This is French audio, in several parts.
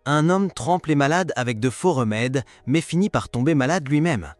Un homme trempe les malades avec de faux remèdes, mais finit par tomber malade lui-même.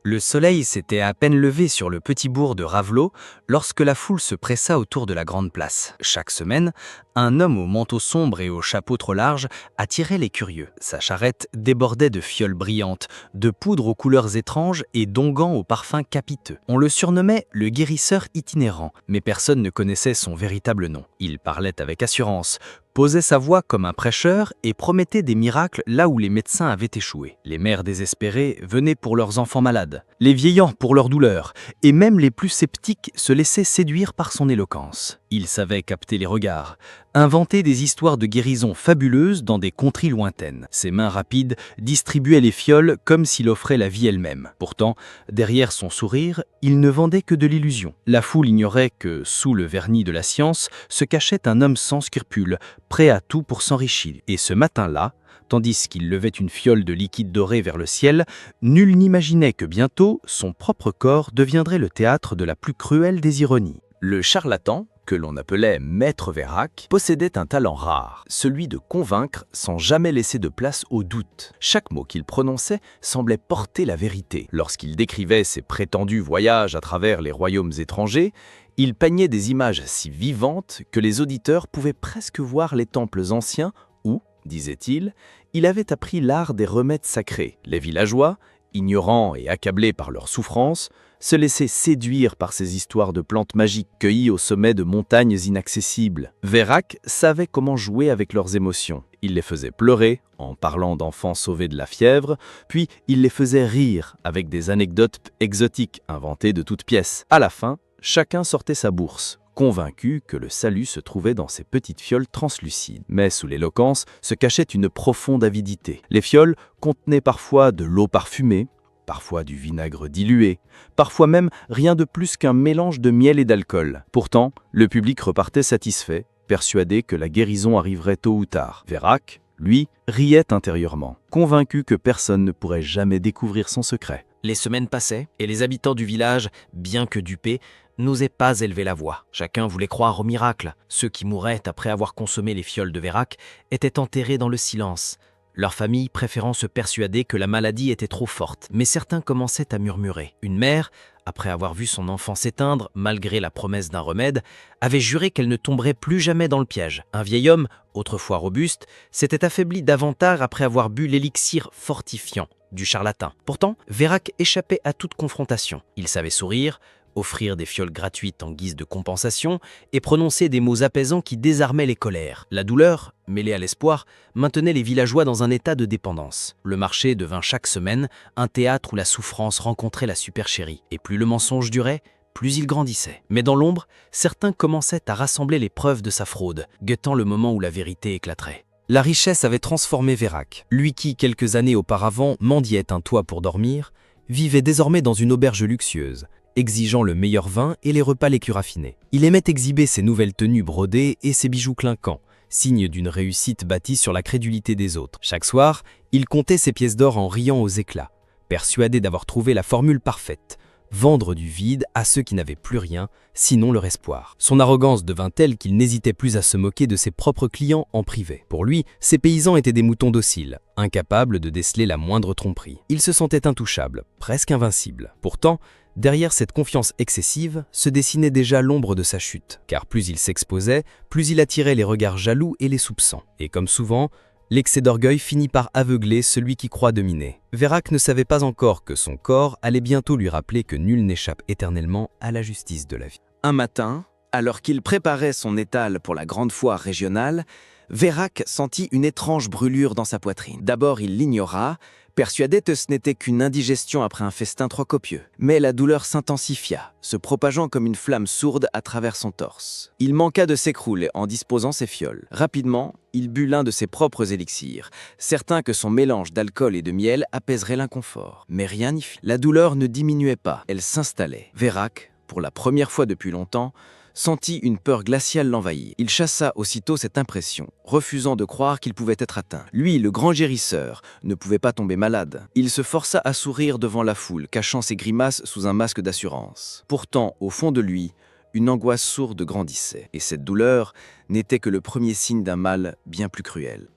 Le soleil s'était à peine levé sur le petit bourg de Ravelot lorsque la foule se pressa autour de la grande place. Chaque semaine, un homme au manteau sombre et au chapeau trop large attirait les curieux. Sa charrette débordait de fioles brillantes, de poudre aux couleurs étranges et d'onguents aux parfums capiteux. On le surnommait le guérisseur itinérant, mais personne ne connaissait son véritable nom. Il parlait avec assurance, posait sa voix comme un prêcheur et promettait des miracles là où les médecins avaient échoué. Les mères désespérées venaient pour leurs enfants malades, les vieillards pour leurs douleurs, et même les plus sceptiques se laissaient séduire par son éloquence. Il savait capter les regards, inventer des histoires de guérison fabuleuses dans des contrées lointaines. Ses mains rapides distribuaient les fioles comme s'il offrait la vie elle-même. Pourtant, derrière son sourire, il ne vendait que de l'illusion. La foule ignorait que, sous le vernis de la science, se cachait un homme sans scrupules, prêt à tout pour s'enrichir. Et ce matin-là, tandis qu'il levait une fiole de liquide doré vers le ciel, nul n'imaginait que bientôt, son propre corps deviendrait le théâtre de la plus cruelle des ironies. Le charlatan, que l'on appelait Maître Vérac, possédait un talent rare, celui de convaincre sans jamais laisser de place au doute. Chaque mot qu'il prononçait semblait porter la vérité. Lorsqu'il décrivait ses prétendus voyages à travers les royaumes étrangers, il peignait des images si vivantes que les auditeurs pouvaient presque voir les temples anciens où, disait-il, il avait appris l'art des remèdes sacrés. Les villageois, ignorants et accablés par leurs souffrances, se laissaient séduire par ces histoires de plantes magiques cueillies au sommet de montagnes inaccessibles. Vérac savait comment jouer avec leurs émotions. Il les faisait pleurer en parlant d'enfants sauvés de la fièvre, puis il les faisait rire avec des anecdotes exotiques inventées de toutes pièces. À la fin, chacun sortait sa bourse, convaincu que le salut se trouvait dans ces petites fioles translucides. Mais sous l'éloquence se cachait une profonde avidité. Les fioles contenaient parfois de l'eau parfumée, parfois du vinaigre dilué, parfois même rien de plus qu'un mélange de miel et d'alcool. Pourtant, le public repartait satisfait, persuadé que la guérison arriverait tôt ou tard. Vérac, lui, riait intérieurement, convaincu que personne ne pourrait jamais découvrir son secret. Les semaines passaient, et les habitants du village, bien que dupés, n'osaient pas élever la voix. Chacun voulait croire au miracle. Ceux qui mouraient après avoir consommé les fioles de Vérac étaient enterrés dans le silence, leur famille préférant se persuader que la maladie était trop forte. Mais certains commençaient à murmurer. Une mère, après avoir vu son enfant s'éteindre, malgré la promesse d'un remède, avait juré qu'elle ne tomberait plus jamais dans le piège. Un vieil homme, autrefois robuste, s'était affaibli davantage après avoir bu l'élixir fortifiant du charlatan. Pourtant, Vérac échappait à toute confrontation. Il savait sourire, offrir des fioles gratuites en guise de compensation et prononcer des mots apaisants qui désarmaient les colères. La douleur, mêlée à l'espoir, maintenait les villageois dans un état de dépendance. Le marché devint chaque semaine un théâtre où la souffrance rencontrait la supercherie. Et plus le mensonge durait, plus il grandissait. Mais dans l'ombre, certains commençaient à rassembler les preuves de sa fraude, guettant le moment où la vérité éclaterait. La richesse avait transformé Vérac. Lui qui, quelques années auparavant, mendiait un toit pour dormir, vivait désormais dans une auberge luxueuse, exigeant le meilleur vin et les repas les plus raffinés. Il aimait exhiber ses nouvelles tenues brodées et ses bijoux clinquants, signe d'une réussite bâtie sur la crédulité des autres. Chaque soir, il comptait ses pièces d'or en riant aux éclats, persuadé d'avoir trouvé la formule parfaite: vendre du vide à ceux qui n'avaient plus rien, sinon leur espoir. Son arrogance devint telle qu'il n'hésitait plus à se moquer de ses propres clients en privé. Pour lui, ces paysans étaient des moutons dociles, incapables de déceler la moindre tromperie. Il se sentait intouchable, presque invincible. Pourtant, derrière cette confiance excessive se dessinait déjà l'ombre de sa chute, car plus il s'exposait, plus il attirait les regards jaloux et les soupçons. Et comme souvent, l'excès d'orgueil finit par aveugler celui qui croit dominer. Vérac ne savait pas encore que son corps allait bientôt lui rappeler que nul n'échappe éternellement à la justice de la vie. Un matin, alors qu'il préparait son étal pour la grande foire régionale, Vérac sentit une étrange brûlure dans sa poitrine. D'abord, il l'ignora, persuadé que ce n'était qu'une indigestion après un festin trop copieux. Mais la douleur s'intensifia, se propageant comme une flamme sourde à travers son torse. Il manqua de s'écrouler en disposant ses fioles. Rapidement, il but l'un de ses propres élixirs, certain que son mélange d'alcool et de miel apaiserait l'inconfort. Mais rien n'y fit. La douleur ne diminuait pas, elle s'installait. Vérac, pour la première fois depuis longtemps, sentit une peur glaciale l'envahir. Il chassa aussitôt cette impression, refusant de croire qu'il pouvait être atteint. Lui, le grand guérisseur, ne pouvait pas tomber malade. Il se força à sourire devant la foule, cachant ses grimaces sous un masque d'assurance. Pourtant, au fond de lui, une angoisse sourde grandissait, et cette douleur n'était que le premier signe d'un mal bien plus cruel.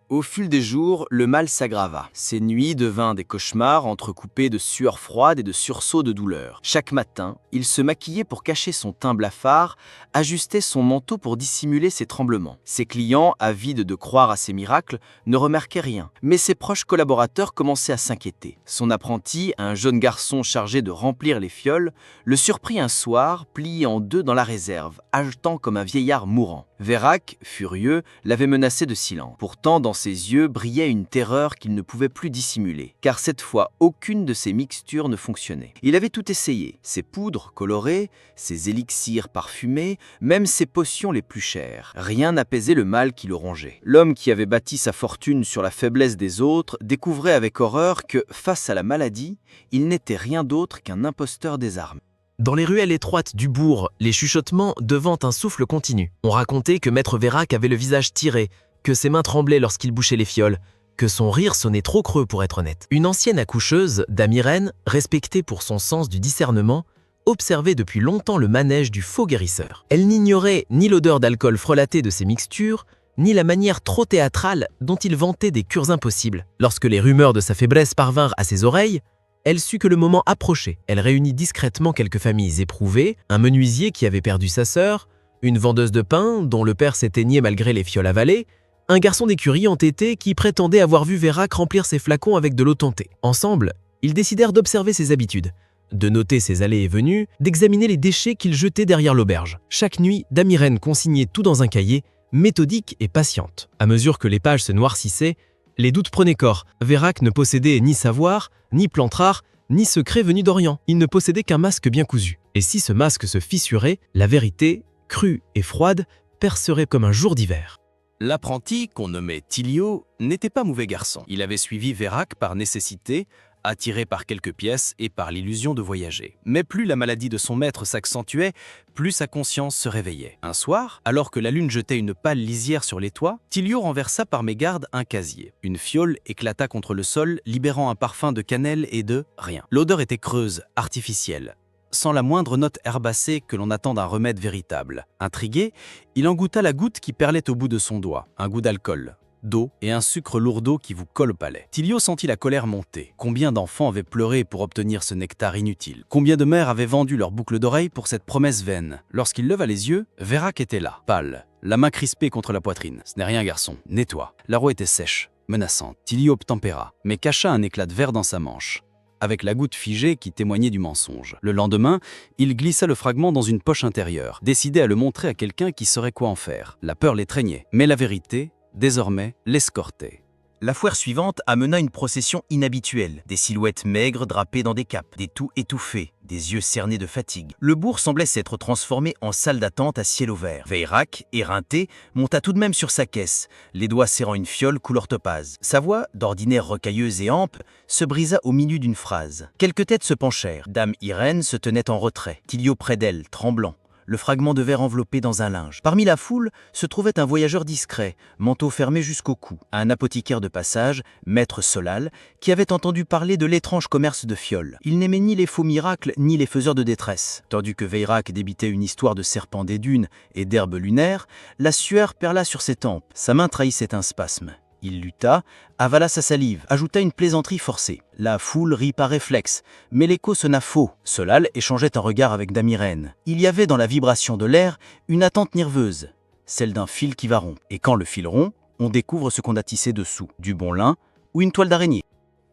Au fil des jours, le mal s'aggrava. Ses nuits devinrent des cauchemars entrecoupés de sueurs froides et de sursauts de douleur. Chaque matin, il se maquillait pour cacher son teint blafard, ajustait son manteau pour dissimuler ses tremblements. Ses clients, avides de croire à ses miracles, ne remarquaient rien. Mais ses proches collaborateurs commençaient à s'inquiéter. Son apprenti, un jeune garçon chargé de remplir les fioles, le surprit un soir, plié en deux dans la réserve, haletant comme un vieillard mourant. Vérac, furieux, l'avait menacé de silence. Pourtant, dans ses yeux brillait une terreur qu'il ne pouvait plus dissimuler, car cette fois, aucune de ses mixtures ne fonctionnait. Il avait tout essayé, ses poudres colorées, ses élixirs parfumés, même ses potions les plus chères. Rien n'apaisait le mal qui le rongeait. L'homme qui avait bâti sa fortune sur la faiblesse des autres découvrait avec horreur que, face à la maladie, il n'était rien d'autre qu'un imposteur des armes. Dans les ruelles étroites du bourg, les chuchotements devinrent un souffle continu. On racontait que maître Vérac avait le visage tiré, que ses mains tremblaient lorsqu'il bouchait les fioles, que son rire sonnait trop creux pour être honnête. Une ancienne accoucheuse, dame Irène, respectée pour son sens du discernement, observait depuis longtemps le manège du faux guérisseur. Elle n'ignorait ni l'odeur d'alcool frelaté de ses mixtures, ni la manière trop théâtrale dont il vantait des cures impossibles. Lorsque les rumeurs de sa faiblesse parvinrent à ses oreilles, elle sut que le moment approchait. Elle réunit discrètement quelques familles éprouvées, un menuisier qui avait perdu sa sœur, une vendeuse de pain dont le père s'éteignait malgré les fioles avalées, un garçon d'écurie entêté qui prétendait avoir vu Vérac remplir ses flacons avec de l'eau tentée. Ensemble, ils décidèrent d'observer ses habitudes, de noter ses allées et venues, d'examiner les déchets qu'il jetait derrière l'auberge. Chaque nuit, dame Irène consignait tout dans un cahier, méthodique et patiente. À mesure que les pages se noircissaient, les doutes prenaient corps. Vérac ne possédait ni savoir, ni plante rare, ni secret venu d'Orient. Il ne possédait qu'un masque bien cousu. Et si ce masque se fissurait, la vérité, crue et froide, percerait comme un jour d'hiver. L'apprenti, qu'on nommait Tilio, n'était pas mauvais garçon. Il avait suivi Vérac par nécessité, attiré par quelques pièces et par l'illusion de voyager. Mais plus la maladie de son maître s'accentuait, plus sa conscience se réveillait. Un soir, alors que la lune jetait une pâle lisière sur les toits, Tilio renversa par mégarde un casier. Une fiole éclata contre le sol, libérant un parfum de cannelle et de rien. L'odeur était creuse, artificielle, sans la moindre note herbacée que l'on attend d'un remède véritable. Intrigué, il en goûta la goutte qui perlait au bout de son doigt, un goût d'alcool, d'eau et un sucre lourdeau qui vous colle au palais. Tilio sentit la colère monter. Combien d'enfants avaient pleuré pour obtenir ce nectar inutile? Combien de mères avaient vendu leurs boucles d'oreilles pour cette promesse vaine? Lorsqu'il leva les yeux, Vérac était là, pâle, la main crispée contre la poitrine. « Ce n'est rien, garçon, nettoie. » La roue était sèche, menaçante. Tilio obtempéra, mais cacha un éclat de verre dans sa manche, avec la goutte figée qui témoignait du mensonge. Le lendemain, il glissa le fragment dans une poche intérieure, décidé à le montrer à quelqu'un qui saurait quoi en faire. La peur l'étreignait, mais la vérité, désormais, l'escortait. La foire suivante amena une procession inhabituelle, des silhouettes maigres drapées dans des capes, des toux étouffés, des yeux cernés de fatigue. Le bourg semblait s'être transformé en salle d'attente à ciel ouvert. Vérac, éreinté, monta tout de même sur sa caisse, les doigts serrant une fiole couleur topaze. Sa voix, d'ordinaire rocailleuse et ample, se brisa au milieu d'une phrase. Quelques têtes se penchèrent. Dame Irène se tenait en retrait, Tilio près d'elle, tremblant, le fragment de verre enveloppé dans un linge. Parmi la foule se trouvait un voyageur discret, manteau fermé jusqu'au cou, un apothicaire de passage, maître Solal, qui avait entendu parler de l'étrange commerce de fioles. Il n'aimait ni les faux miracles ni les faiseurs de détresse. Tandis que Vérac débitait une histoire de serpents des dunes et d'herbes lunaires, la sueur perla sur ses tempes. Sa main trahissait un spasme. Il lutta, avala sa salive, ajouta une plaisanterie forcée. La foule rit par réflexe, mais l'écho sonna faux. Solal échangeait un regard avec dame Irène. Il y avait dans la vibration de l'air une attente nerveuse, celle d'un fil qui va rompre. Et quand le fil rompt, on découvre ce qu'on a tissé dessous, du bon lin ou une toile d'araignée.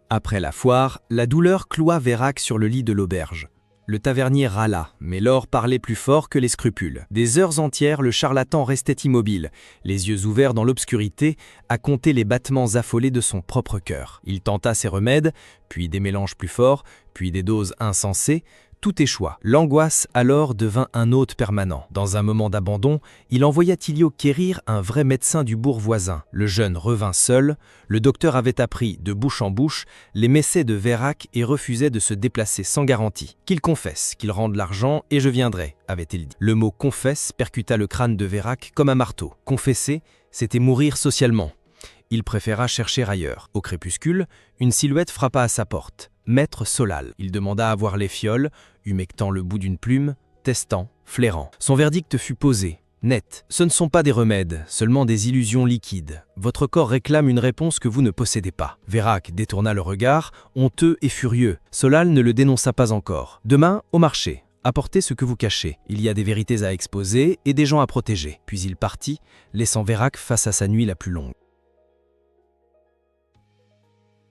Après la foire, la douleur cloua Vérac sur le lit de l'auberge. Le tavernier râla, mais l'or parlait plus fort que les scrupules. Des heures entières, le charlatan restait immobile, les yeux ouverts dans l'obscurité, à compter les battements affolés de son propre cœur. Il tenta ses remèdes, puis des mélanges plus forts, puis des doses insensées. Tout échoua. L'angoisse alors devint un hôte permanent. Dans un moment d'abandon, il envoya Tilio quérir un vrai médecin du bourg voisin. Le jeune revint seul. Le docteur avait appris, de bouche en bouche, les méfaits de Vérac et refusait de se déplacer sans garantie. Qu'il confesse, qu'il rende l'argent et je viendrai, avait-il dit. Le mot « confesse » percuta le crâne de Vérac comme un marteau. Confesser, c'était mourir socialement. Il préféra chercher ailleurs. Au crépuscule, une silhouette frappa à sa porte. Maître Solal. Il demanda à voir les fioles, humectant le bout d'une plume, testant, flairant. Son verdict fut posé, net. Ce ne sont pas des remèdes, seulement des illusions liquides. Votre corps réclame une réponse que vous ne possédez pas. Veyrac détourna le regard, honteux et furieux. Solal ne le dénonça pas encore. Demain, au marché. Apportez ce que vous cachez. Il y a des vérités à exposer et des gens à protéger. Puis il partit, laissant Veyrac face à sa nuit la plus longue.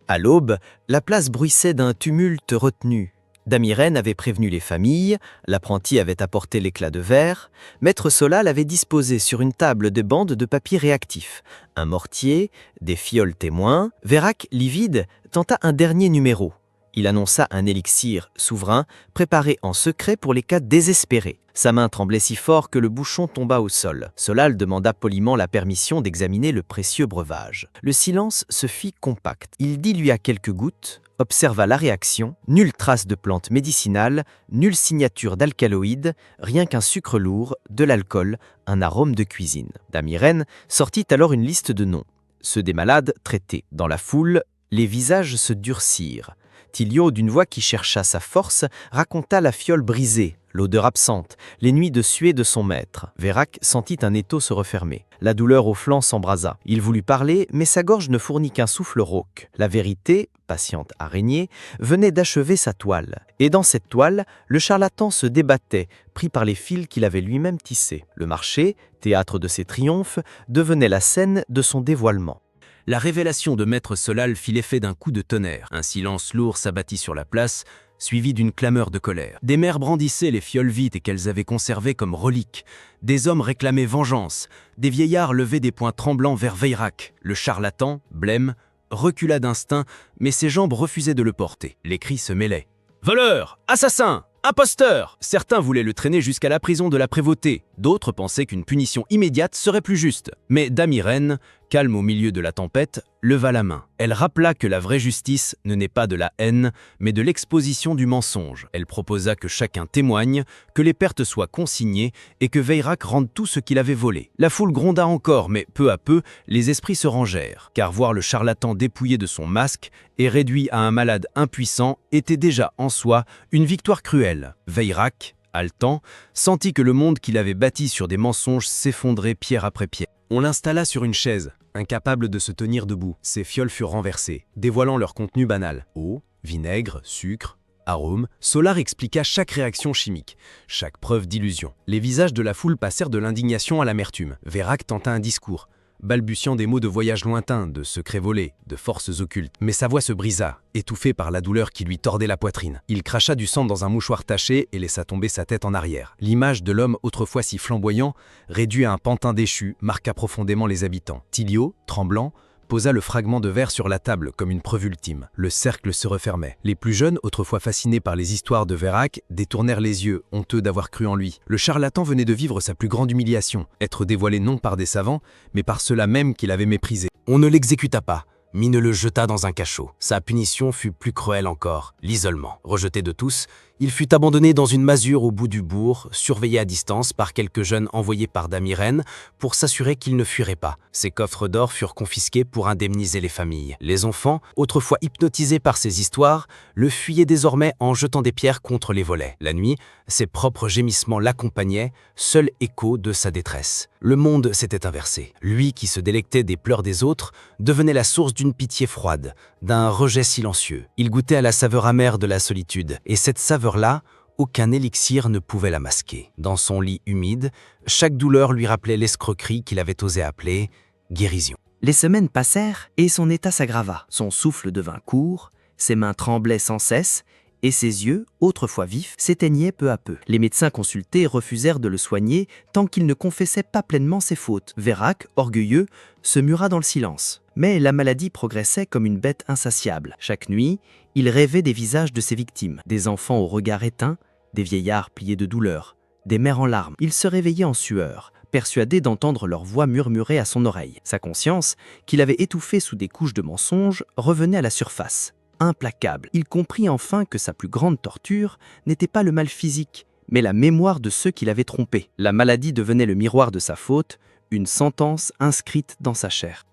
À l'aube, la place bruissait d'un tumulte retenu. Damiren avait prévenu les familles, l'apprenti avait apporté l'éclat de verre, Maître Solal avait disposé sur une table de bandes de papier réactif, un mortier, des fioles témoins. Veyrac, livide, tenta un dernier numéro. Il annonça un élixir souverain préparé en secret pour les cas désespérés. Sa main tremblait si fort que le bouchon tomba au sol. Solal demanda poliment la permission d'examiner le précieux breuvage. Le silence se fit compact. Il dilua quelques gouttes, observa la réaction. Nulle trace de plante médicinale, nulle signature d'alcaloïdes, rien qu'un sucre lourd, de l'alcool, un arôme de cuisine. Damiren sortit alors une liste de noms, ceux des malades traités. Dans la foule, les visages se durcirent. Thilio, d'une voix qui chercha sa force, raconta la fiole brisée, l'odeur absente, les nuits de suée de son maître. Veyrac sentit un étau se refermer. La douleur au flanc s'embrasa. Il voulut parler, mais sa gorge ne fournit qu'un souffle rauque. La vérité, patiente araignée, venait d'achever sa toile. Et dans cette toile, le charlatan se débattait, pris par les fils qu'il avait lui-même tissés. Le marché, théâtre de ses triomphes, devenait la scène de son dévoilement. La révélation de Maître Solal fit l'effet d'un coup de tonnerre. Un silence lourd s'abattit sur la place, suivi d'une clameur de colère. Des mères brandissaient les fioles vides qu'elles avaient conservées comme reliques. Des hommes réclamaient vengeance. Des vieillards levaient des poings tremblants vers Veyrac. Le charlatan, blême, recula d'instinct, mais ses jambes refusaient de le porter. Les cris se mêlaient. « Voleur! Assassin! Imposteur !» Certains voulaient le traîner jusqu'à la prison de la prévôté. D'autres pensaient qu'une punition immédiate serait plus juste. Mais Damiren, calme au milieu de la tempête, leva la main. Elle rappela que la vraie justice ne naît pas de la haine, mais de l'exposition du mensonge. Elle proposa que chacun témoigne, que les pertes soient consignées et que Veyrac rende tout ce qu'il avait volé. La foule gronda encore, mais peu à peu, les esprits se rangèrent, car voir le charlatan dépouillé de son masque et réduit à un malade impuissant était déjà en soi une victoire cruelle. Veyrac, haletant, sentit que le monde qu'il avait bâti sur des mensonges s'effondrait pierre après pierre. On l'installa sur une chaise, incapable de se tenir debout. Ses fioles furent renversées, dévoilant leur contenu banal. Eau, vinaigre, sucre, arôme. Solal expliqua chaque réaction chimique, chaque preuve d'illusion. Les visages de la foule passèrent de l'indignation à l'amertume. Veyrac tenta un discours, balbutiant des mots de voyage lointain, de secrets volés, de forces occultes. Mais sa voix se brisa, étouffée par la douleur qui lui tordait la poitrine. Il cracha du sang dans un mouchoir taché et laissa tomber sa tête en arrière. L'image de l'homme autrefois si flamboyant, réduit à un pantin déchu, marqua profondément les habitants. Thilio, tremblant, posa le fragment de verre sur la table comme une preuve ultime. Le cercle se refermait. Les plus jeunes, autrefois fascinés par les histoires de Veyrac, détournèrent les yeux, honteux d'avoir cru en lui. Le charlatan venait de vivre sa plus grande humiliation, être dévoilé non par des savants, mais par ceux-là même qu'il avait méprisés. On ne l'exécuta pas, mais ne le jeta dans un cachot. Sa punition fut plus cruelle encore, l'isolement. Rejeté de tous, il fut abandonné dans une masure au bout du bourg, surveillé à distance par quelques jeunes envoyés par Damiren pour s'assurer qu'il ne fuirait pas. Ses coffres d'or furent confisqués pour indemniser les familles. Les enfants, autrefois hypnotisés par ces histoires, le fuyaient désormais en jetant des pierres contre les volets. La nuit, ses propres gémissements l'accompagnaient, seul écho de sa détresse. Le monde s'était inversé. Lui qui se délectait des pleurs des autres devenait la source d'une pitié froide, d'un rejet silencieux. Il goûtait à la saveur amère de la solitude, et cette saveur-là, aucun élixir ne pouvait la masquer. Dans son lit humide, chaque douleur lui rappelait l'escroquerie qu'il avait osé appeler guérison. Les semaines passèrent et son état s'aggrava. Son souffle devint court, ses mains tremblaient sans cesse et ses yeux, autrefois vifs, s'éteignaient peu à peu. Les médecins consultés refusèrent de le soigner tant qu'il ne confessait pas pleinement ses fautes. Veyrac, orgueilleux, se mura dans le silence. Mais la maladie progressait comme une bête insatiable. Chaque nuit, il rêvait des visages de ses victimes, des enfants au regard éteint, des vieillards pliés de douleur, des mères en larmes. Il se réveillait en sueur, persuadé d'entendre leur voix murmurer à son oreille. Sa conscience, qu'il avait étouffée sous des couches de mensonges, revenait à la surface. Implacable, il comprit enfin que sa plus grande torture n'était pas le mal physique, mais la mémoire de ceux qui l'avaient trompé. La maladie devenait le miroir de sa faute, une sentence inscrite dans sa chair.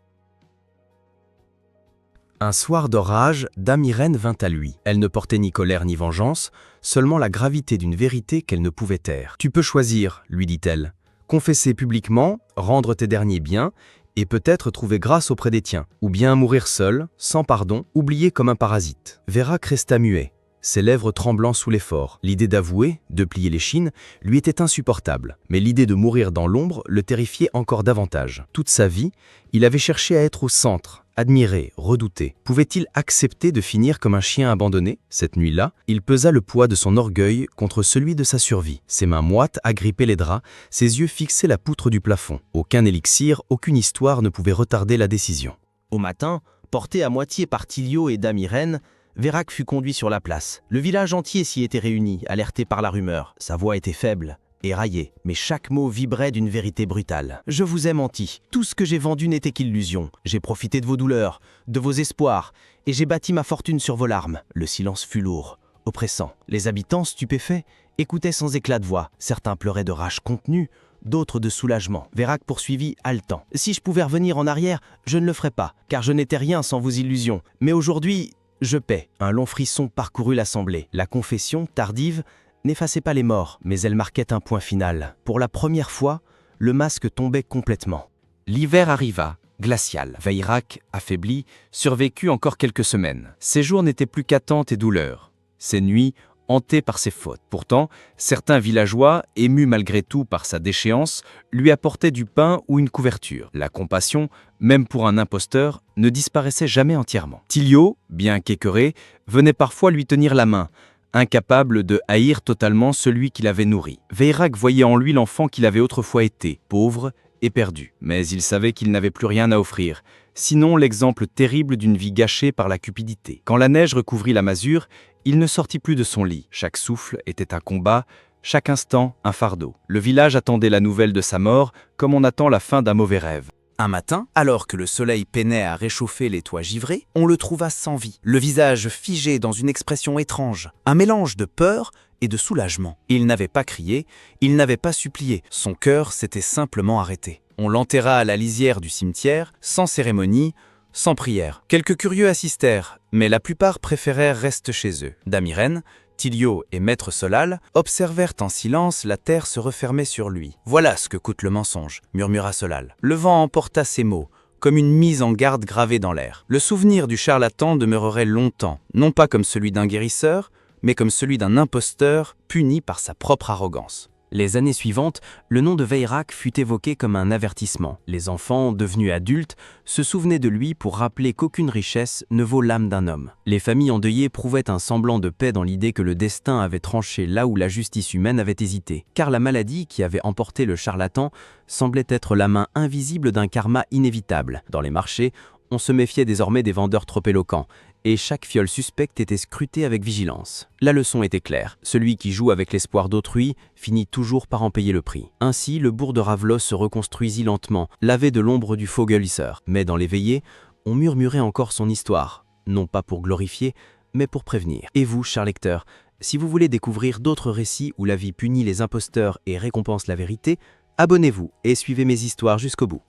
Un soir d'orage, Dame Irène vint à lui. Elle ne portait ni colère ni vengeance, seulement la gravité d'une vérité qu'elle ne pouvait taire. « Tu peux choisir, lui dit-elle. Confesser publiquement, rendre tes derniers biens, et peut-être trouver grâce auprès des tiens, ou bien mourir seul, sans pardon, oublié comme un parasite. » Vérac resta muet, ses lèvres tremblant sous l'effort. L'idée d'avouer, de plier l'échine, lui était insupportable, mais l'idée de mourir dans l'ombre le terrifiait encore davantage. Toute sa vie, il avait cherché à être au centre, admiré, redouté. Pouvait-il accepter de finir comme un chien abandonné? Cette nuit-là, il pesa le poids de son orgueil contre celui de sa survie. Ses mains moites agrippaient les draps, ses yeux fixaient la poutre du plafond. Aucun élixir, aucune histoire ne pouvait retarder la décision. Au matin, porté à moitié par Thilio et Dame Irène, Vérac fut conduit sur la place. Le village entier s'y était réuni, alerté par la rumeur. Sa voix était faible, éraillée, mais chaque mot vibrait d'une vérité brutale. « Je vous ai menti. Tout ce que j'ai vendu n'était qu'illusion. J'ai profité de vos douleurs, de vos espoirs, et j'ai bâti ma fortune sur vos larmes. » Le silence fut lourd, oppressant. Les habitants, stupéfaits, écoutaient sans éclat de voix. Certains pleuraient de rage contenue, d'autres de soulagement. Vérac poursuivit, haletant. « Si je pouvais revenir en arrière, je ne le ferais pas, car je n'étais rien sans vos illusions. Mais aujourd'hui, je paie. » Un long frisson parcourut l'assemblée. La confession, tardive, n'effaçait pas les morts, mais elle marquait un point final. Pour la première fois, le masque tombait complètement. L'hiver arriva, glacial. Vérac, affaibli, survécut encore quelques semaines. Ses jours n'étaient plus qu'attente et douleur. Ses nuits, hantées par ses fautes. Pourtant, certains villageois, émus malgré tout par sa déchéance, lui apportaient du pain ou une couverture. La compassion, même pour un imposteur, ne disparaissait jamais entièrement. Thilio, bien qu'écœuré, venait parfois lui tenir la main, incapable de haïr totalement celui qui l'avait nourri. Vérac voyait en lui l'enfant qu'il avait autrefois été, pauvre et perdu. Mais il savait qu'il n'avait plus rien à offrir, sinon l'exemple terrible d'une vie gâchée par la cupidité. Quand la neige recouvrit la masure, il ne sortit plus de son lit. Chaque souffle était un combat, chaque instant un fardeau. Le village attendait la nouvelle de sa mort, comme on attend la fin d'un mauvais rêve. Un matin, alors que le soleil peinait à réchauffer les toits givrés, on le trouva sans vie, le visage figé dans une expression étrange, un mélange de peur et de soulagement. Il n'avait pas crié, il n'avait pas supplié, son cœur s'était simplement arrêté. On l'enterra à la lisière du cimetière, sans cérémonie, sans prière. Quelques curieux assistèrent, mais la plupart préférèrent rester chez eux. Dame Irène, Thilio et Maître Solal observèrent en silence la terre se refermer sur lui. « Voilà ce que coûte le mensonge », murmura Solal. Le vent emporta ces mots, comme une mise en garde gravée dans l'air. Le souvenir du charlatan demeurerait longtemps, non pas comme celui d'un guérisseur, mais comme celui d'un imposteur puni par sa propre arrogance. Les années suivantes, le nom de Vérac fut évoqué comme un avertissement. Les enfants, devenus adultes, se souvenaient de lui pour rappeler qu'aucune richesse ne vaut l'âme d'un homme. Les familles endeuillées prouvaient un semblant de paix dans l'idée que le destin avait tranché là où la justice humaine avait hésité. Car la maladie qui avait emporté le charlatan semblait être la main invisible d'un karma inévitable. Dans les marchés, on se méfiait désormais des vendeurs trop éloquents, et chaque fiole suspecte était scrutée avec vigilance. La leçon était claire, celui qui joue avec l'espoir d'autrui finit toujours par en payer le prix. Ainsi, le bourg de Ravelos se reconstruisit lentement, lavé de l'ombre du faux gueulisseur. Mais dans les veillées, on murmurait encore son histoire, non pas pour glorifier, mais pour prévenir. Et vous, chers lecteurs, si vous voulez découvrir d'autres récits où la vie punit les imposteurs et récompense la vérité, abonnez-vous et suivez mes histoires jusqu'au bout.